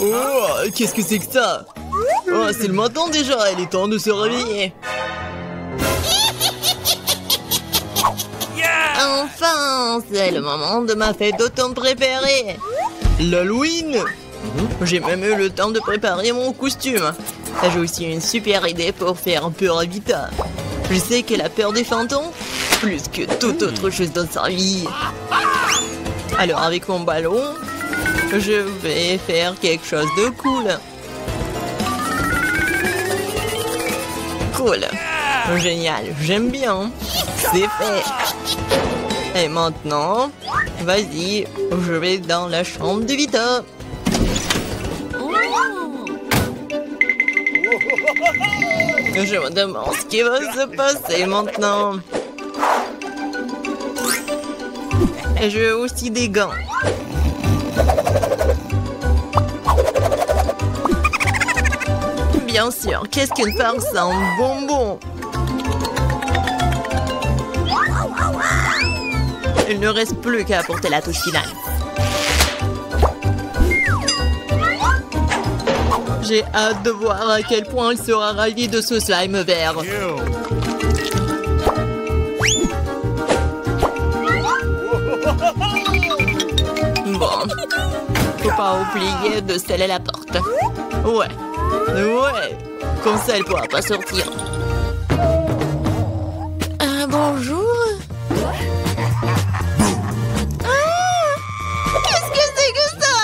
Oh, qu'est-ce que c'est que ça? Oh, c'est le matin déjà, il est temps de se réveiller. Enfin, c'est le moment de ma fête d'automne préférée. L'Halloween. J'ai même eu le temps de préparer mon costume. J'ai aussi une super idée pour faire peur à Vita. Je sais qu'elle a peur des fantômes, plus que toute autre chose dans sa vie. Alors avec mon ballon, je vais faire quelque chose de cool. Cool. Génial, j'aime bien. C'est fait. Et maintenant, vas-y, je vais dans la chambre de Vita. Je me demande ce qui va se passer maintenant. Et je veux aussi des gants. Bien sûr, qu'est-ce qu'une farce en bonbons? Il ne reste plus qu'à apporter la touche finale. J'ai hâte de voir à quel point il sera ravi de ce slime vert. Bon, faut pas oublier de sceller la porte. Ouais, comme ça elle pourra pas sortir. Bonjour. Qu'est-ce que c'est que ça?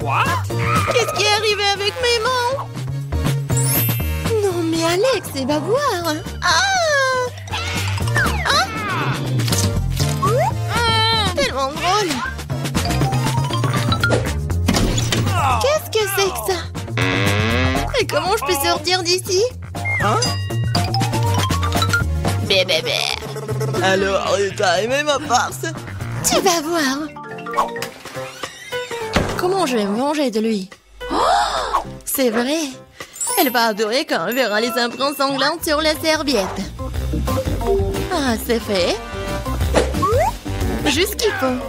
What? Qu'est-ce qui est arrivé avec mes mains? Non mais Alex, c'est bavoir. Tellement drôle. Qu'est-ce que c'est que ça? Et comment je peux sortir d'ici? Bébé. Alors, t'as aimé ma farce? Tu vas voir. Comment je vais me venger de lui? Oh, c'est vrai. Elle va adorer quand elle verra les empreintes sanglantes sur la serviette. Ah, c'est fait. Juste ce qu'il faut.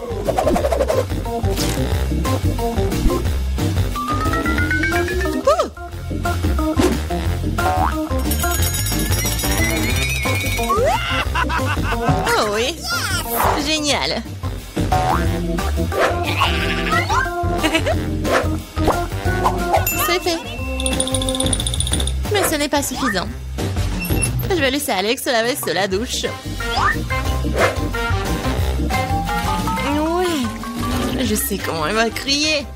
Oh oui. Génial. C'est fait. Mais ce n'est pas suffisant. Je vais laisser Alex se laver sous la douche. Ouais. Je sais comment il va crier.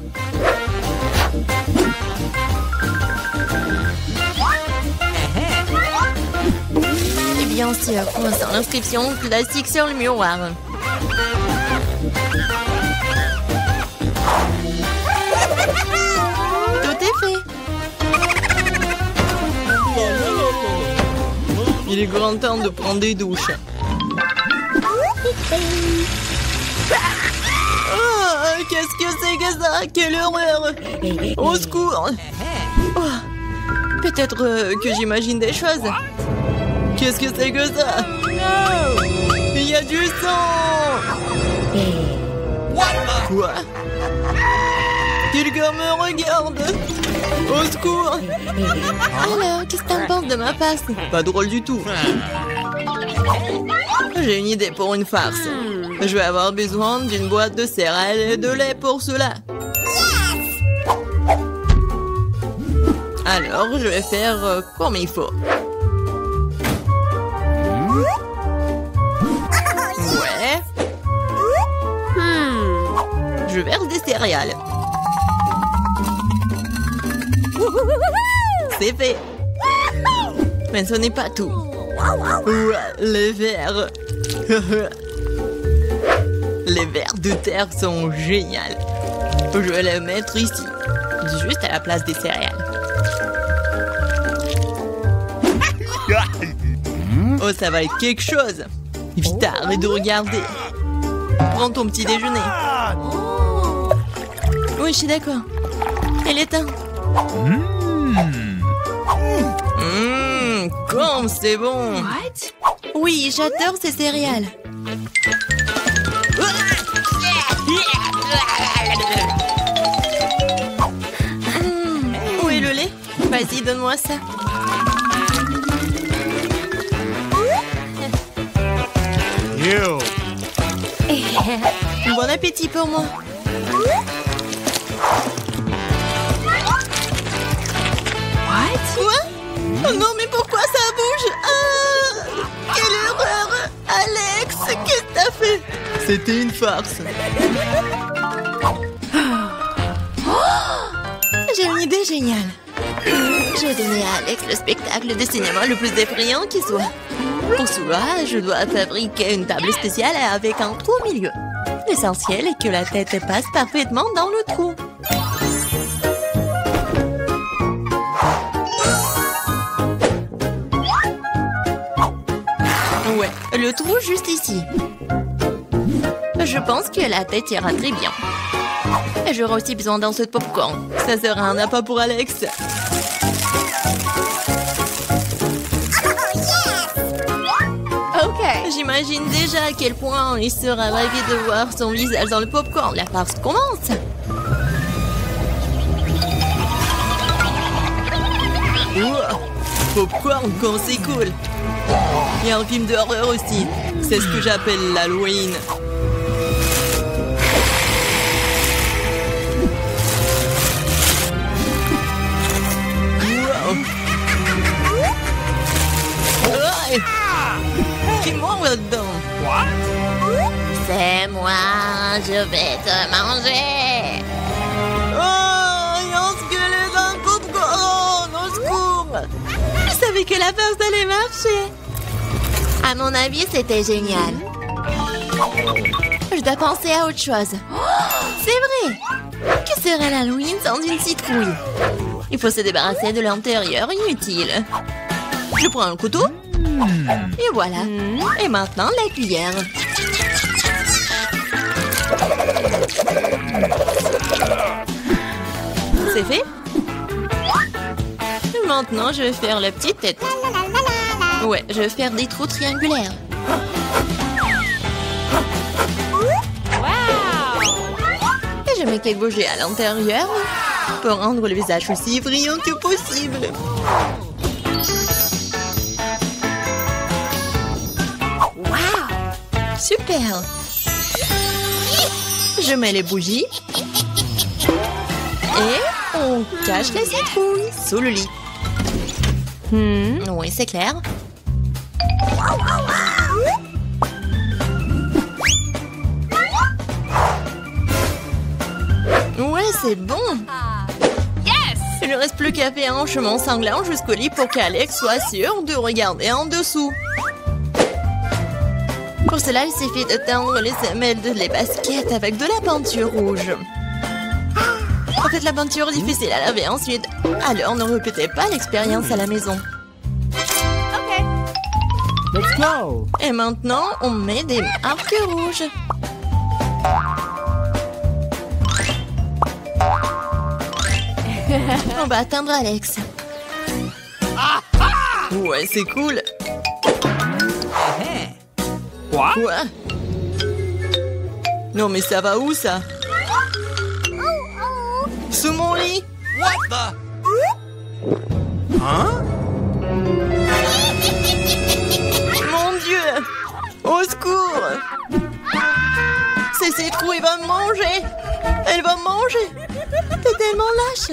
Et bien sûr, on sent l'inscription classique sur le miroir. Tout est fait. Il est grand temps de prendre des douches. Oh, qu'est-ce que c'est que ça? Quelle horreur! Au secours! Oh, peut-être que j'imagine des choses. Qu'est-ce que c'est que ça? Il y a du sang! Quoi? Quelqu'un me regarde! Au secours! Alors, qu'est-ce que t'en penses de ma face? Pas drôle du tout. J'ai une idée pour une farce. Je vais avoir besoin d'une boîte de céréales et de lait pour cela. Alors, je vais faire comme il faut. Ouais. Je verse des céréales. C'est fait. Mais ce n'est pas tout. Ouais, les vers. Les vers de terre sont géniaux. Je vais les mettre ici, juste à la place des céréales. Oh, ça va être quelque chose. Vite, arrête de regarder. Prends ton petit déjeuner. Oui, je suis d'accord. Elle est éteinte. Comme c'est bon. Oui, j'adore ces céréales. Merci, donne-moi ça. Bon appétit pour moi. Quoi? Oh non, mais pourquoi ça bouge? Ah, quelle erreur! Alex, qu'est-ce que t'as fait? C'était une farce. J'ai une idée géniale. Je vais donner à Alex le spectacle de cinéma le plus effrayant qui soit. Pour cela, je dois fabriquer une table spéciale avec un trou au milieu. L'essentiel est que la tête passe parfaitement dans le trou. Ouais, le trou juste ici. Je pense que la tête ira très bien. Et j'aurai aussi besoin d'un seau de popcorn. Ça sera un appât pour Alex. J'imagine déjà à quel point il sera ravi de voir son visage dans le popcorn. La farce commence. Wow, popcorn quand c'est cool. Il y a un film d'horreur aussi. C'est ce que j'appelle l'Halloween. Wow. Ouais. Qui mord là-dedans? C'est moi, je vais te manger. Oh, il y a un squelette dans le popcorn, au secours. Je savais que la farce allait marcher. À mon avis, c'était génial. Je dois penser à autre chose. C'est vrai. Que serait l'Halloween sans une citrouille? Il faut se débarrasser de l'intérieur inutile. Je prends un couteau. Et voilà. Et maintenant, la cuillère. C'est fait. Maintenant, je vais faire la petite tête. Ouais, je vais faire des trous triangulaires. Et je mets quelques bougies à l'intérieur pour rendre le visage aussi brillant que possible. Super! Je mets les bougies. Et on cache la citrouille sous le lit. Oui, c'est clair. Ouais, c'est bon. Yes! Il ne reste plus qu'à faire un chemin sanglant jusqu'au lit pour qu'Alex soit sûr de regarder en dessous. Pour cela, il suffit de teindre les semelles de baskets avec de la peinture rouge. En fait, la peinture est difficile à laver ensuite. Alors, ne répétez pas l'expérience à la maison. Ok. Let's go. Et maintenant, on met des marques rouges. On va atteindre Alex. Ouais, c'est cool. Quoi? Quoi? Non, mais ça va où, ça? Sous mon lit? What the? Hein? Mon Dieu! Au secours! C'est cette citrouille va me manger! Elle va me manger! T'es tellement lâche!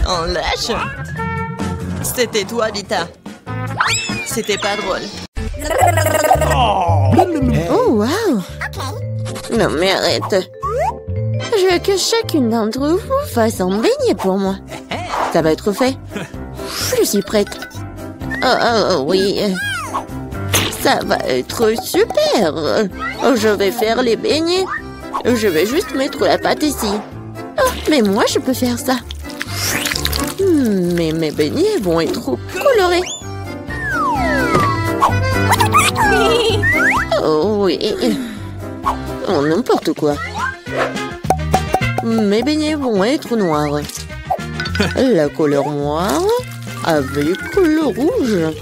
En lâche? C'était toi, Vita. C'était pas drôle. Oh, wow! Non, mais arrête. Je veux que chacune d'entre vous fasse un beignet pour moi. Ça va être fait. Je suis prête. Oh, oui. Ça va être super. Je vais faire les beignets. Je vais juste mettre la pâte ici. Oh, mais moi, je peux faire ça. Mais mes beignets vont être colorés. Oh oui. Oh, n'importe quoi. Mes beignets vont être noirs. La couleur noire avec le rouge.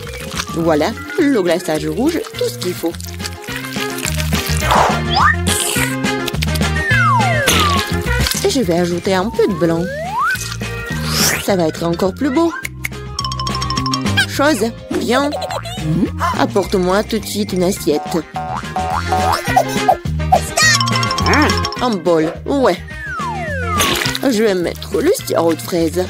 Voilà, le glaçage rouge, tout ce qu'il faut. Et je vais ajouter un peu de blanc. Ça va être encore plus beau. Chose, viens. Apporte-moi tout de suite une assiette. Un bol, ouais. Je vais mettre le sirop de fraise.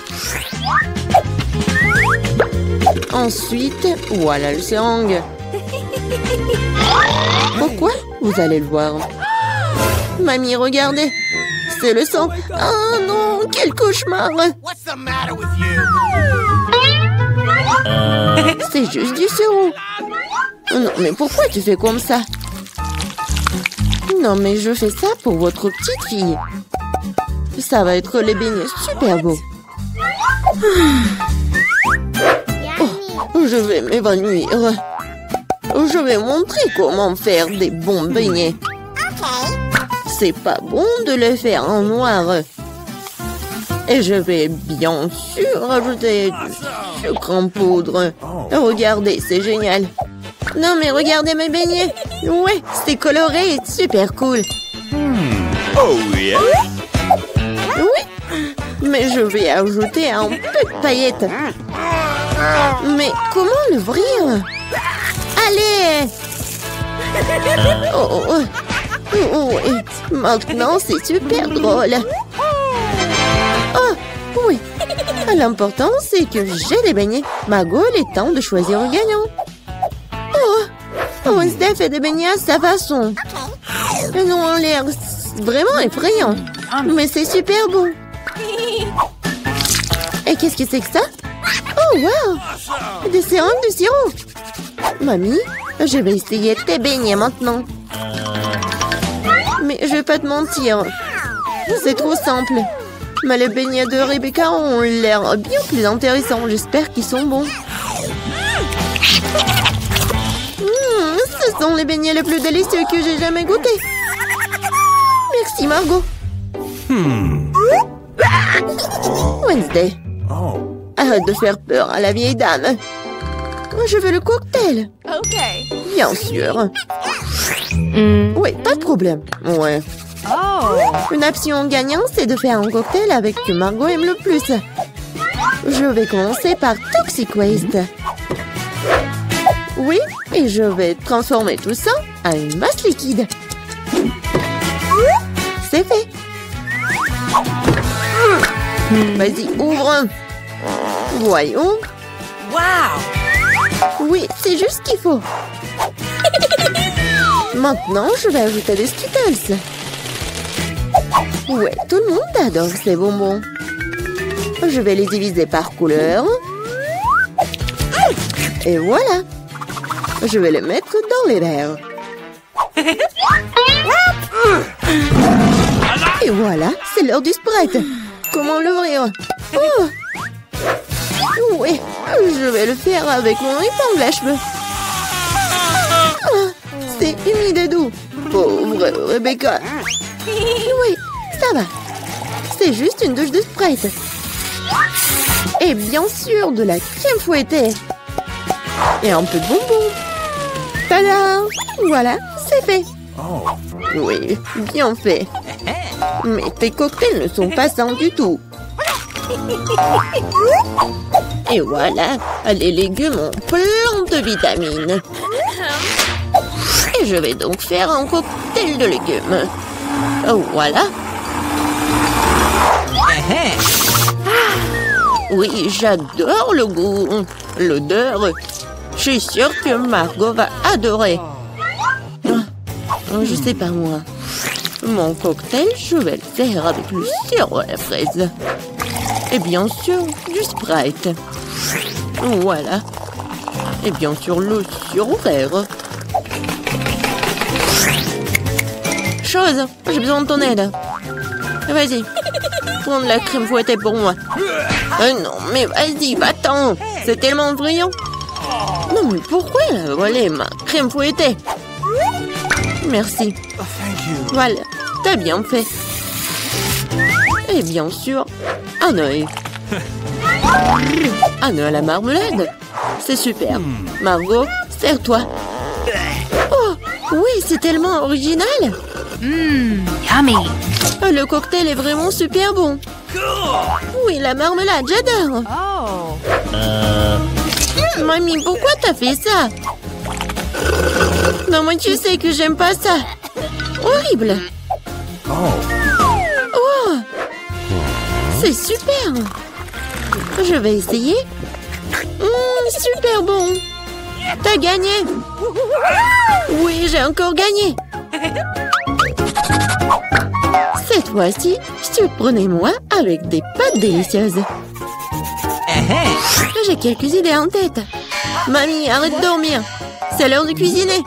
Ensuite, voilà le seringue. Pourquoi? Vous allez le voir. Mamie, regardez. C'est le sang. Oh non, quel cauchemar. C'est juste du sirop. Non, mais pourquoi tu fais comme ça? Non, mais je fais ça pour votre petite fille. Ça va être les beignets super beaux. Oh, je vais m'évanouir. Je vais montrer comment faire des bons beignets. C'est pas bon de les faire en noir. Et je vais bien sûr rajouter du sucre en poudre. Regardez, c'est génial. Non mais regardez mes beignets. Ouais, c'est coloré et super cool. Oh yeah. Oui, mais je vais ajouter un peu de paillettes. Mais comment l'ouvrir? Allez! Oh, oh, oh, oui. Maintenant, c'est super drôle. Oh, oui. L'important, c'est que j'ai des beignets. Margot, il est temps de choisir un gagnant. Oh, Wednesday fait des beignets à sa façon. Ils ont l'air vraiment effrayants. Mais c'est super bon. Et qu'est-ce que c'est que ça? Oh, wow! Des seringues de sirop. Mamie, je vais essayer tes beignets maintenant. Mais je vais pas te mentir. C'est trop simple. Mais les beignets de Rebecca ont l'air bien plus intéressants. J'espère qu'ils sont bons. Ce sont les beignets les plus délicieux que j'ai jamais goûtés. Merci, Margot. Wednesday. Arrête de faire peur à la vieille dame. Je veux le cocktail. Ok. Bien sûr. Oui, pas de problème. Ouais. Une option gagnante, c'est de faire un cocktail avec ce que Margot aime le plus. Je vais commencer par Toxic Waste. Oui, et je vais transformer tout ça en une masse liquide. C'est fait. Vas-y, ouvre. Voyons. Wow! Oui, c'est juste ce qu'il faut. Maintenant, je vais ajouter des Skittles. Ouais, tout le monde adore ces bonbons. Je vais les diviser par couleur. Et voilà. Je vais les mettre dans les verres. Et voilà, c'est l'heure du Sprite. Comment l'ouvrir? Oh! Oui, je vais le faire avec mon épingle à cheveux. Oh, c'est humide et doux. Pauvre Rebecca. Oui, ça va. C'est juste une douche de Sprite. Et bien sûr, de la crème fouettée. Et un peu de bonbons. Tada! Voilà, c'est fait. Oui, bien fait. Mais tes cocktails ne sont pas sains du tout. Et voilà, les légumes ont plein de vitamines. Et je vais donc faire un cocktail de légumes. Voilà. Oui, j'adore le goût, l'odeur. Je suis sûre que Margot va adorer. Je sais pas moi. Mon cocktail, je vais le faire avec le sirop à la fraise. Et bien sûr, du Sprite. Voilà. Et bien sûr, le sirop vert. Chose, j'ai besoin de ton aide. Vas-y, prends de la crème fouettée pour moi. Non, mais vas-y, va-t'en. C'est tellement brillant. Non, mais pourquoi elle a volé ma crème fouettée? Merci. Voilà, t'as bien fait. Et bien sûr, un œil. Un œil à la marmelade. C'est super. Margot, sers-toi. Oh, oui, c'est tellement original. Yummy. Le cocktail est vraiment super bon. Oui, la marmelade, j'adore. Mamie, pourquoi t'as fait ça? Non, moi, tu sais que j'aime pas ça. Horrible. Oh, c'est super. Je vais essayer. Super bon. T'as gagné. Oui, j'ai encore gagné. Cette fois-ci, surprenez-moi avec des pâtes délicieuses. J'ai quelques idées en tête. Mamie, arrête de dormir. C'est l'heure de cuisiner.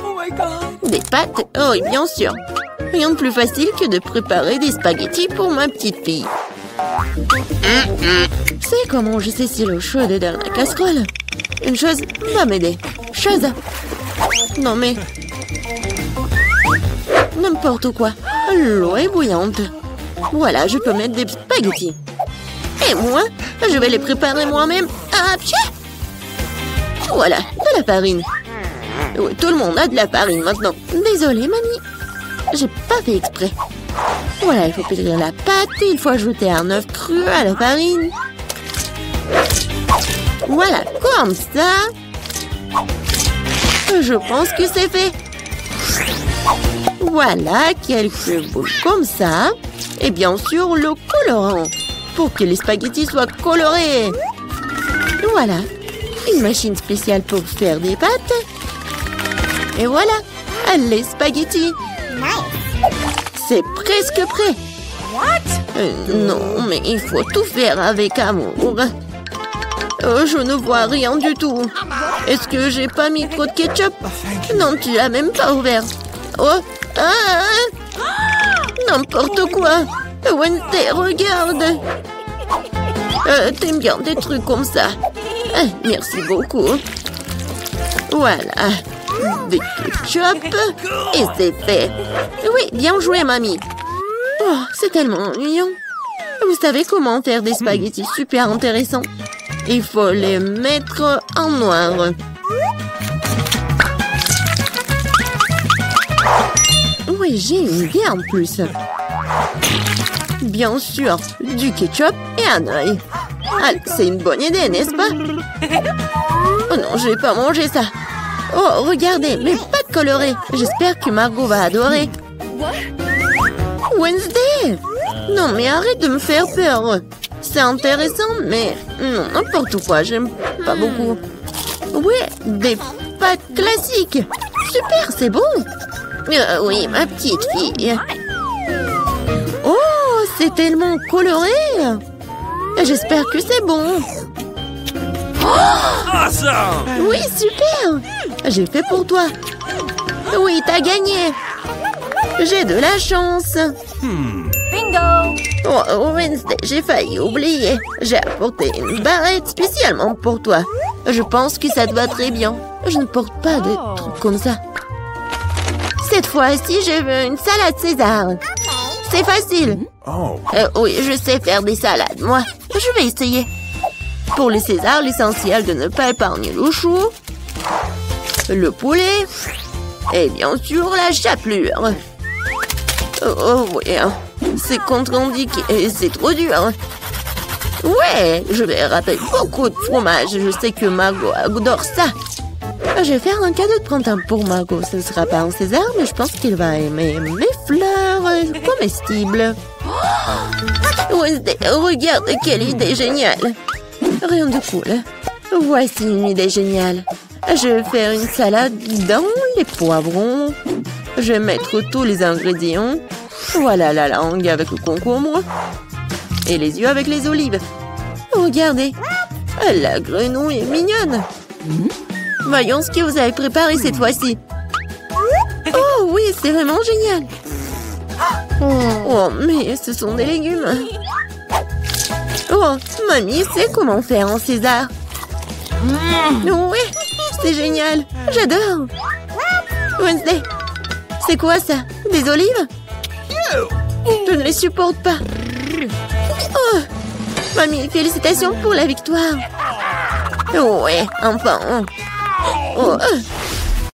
Des pâtes? Oh, oui, bien sûr. Rien de plus facile que de préparer des spaghettis pour ma petite fille. C'est comment je sais si l'eau chaude est dans la casserole. Une chose va m'aider. Chose. Non mais... N'importe quoi. L'eau est bouillante. Voilà, je peux mettre des spaghettis. Et moi, je vais les préparer moi-même. Ah, pchit! Voilà, de la farine. Oui, tout le monde a de la farine maintenant. Désolée, mamie. J'ai pas fait exprès. Voilà, il faut pétrir la pâte. Il faut ajouter un œuf cru à la farine. Voilà, comme ça. Je pense que c'est fait. Voilà, quelques boules comme ça. Et bien sûr, le colorant. Pour que les spaghettis soient colorés. Voilà, une machine spéciale pour faire des pâtes. Et voilà, les spaghettis. C'est presque prêt. Non, mais il faut tout faire avec amour. Je ne vois rien du tout. Est-ce que j'ai pas mis trop de ketchup? Non, tu l'as même pas ouvert. Oh, n'importe quoi. Wednesday, regarde. T'aimes bien des trucs comme ça. Merci beaucoup. Voilà. Des ketchup. Et c'est fait. Oui, bien joué, mamie. Oh, c'est tellement ennuyant. Vous savez comment faire des spaghettis super intéressants? Il faut les mettre en noir. Oui, j'ai une idée en plus. Bien sûr, du ketchup et un œil. Allez, c'est une bonne idée, n'est-ce pas? Oh non, je vais pas manger ça. Oh, regardez, mes pâtes colorées. J'espère que Margot va adorer. Wednesday! Non, mais arrête de me faire peur. C'est intéressant, mais non, n'importe quoi, j'aime pas beaucoup. Ouais, des pâtes classiques. Super, c'est bon. Oui, ma petite fille. Oh, c'est tellement coloré. J'espère que c'est bon. Oh, oui, super. J'ai fait pour toi. Oui, t'as gagné. J'ai de la chance. Bingo. Oh, Wednesday, j'ai failli oublier. J'ai apporté une barrette spécialement pour toi. Je pense que ça te va très bien. Je ne porte pas de trucs comme ça. Cette fois-ci, je veux une salade César. C'est facile. Oui, je sais faire des salades, moi. Je vais essayer. Pour le César, l'essentiel de ne pas épargner le chou, le poulet et bien sûr la chapelure. Oh oui, c'est contre-indiqué et c'est trop dur. Ouais, je vais râper beaucoup de fromage. Je sais que Margot adore ça. Je vais faire un cadeau de printemps pour Margot. Ce ne sera pas un César, mais je pense qu'il va aimer mes fleurs comestibles. Wednesday, regarde quelle idée géniale. Rien de cool. Voici une idée géniale. Je vais faire une salade dans les poivrons. Je vais mettre tous les ingrédients. Voilà la langue avec le concombre. Et les yeux avec les olives. Regardez. La grenouille est mignonne. Voyons ce que vous avez préparé cette fois-ci. Oh oui, c'est vraiment génial. Oh, mais ce sont des légumes. Oh, mamie sait comment faire un César. Oui, c'est génial. J'adore. Wednesday, c'est quoi ça? Des olives? Je ne les supporte pas. Oh, mamie, félicitations pour la victoire. Ouais, enfin. Oh,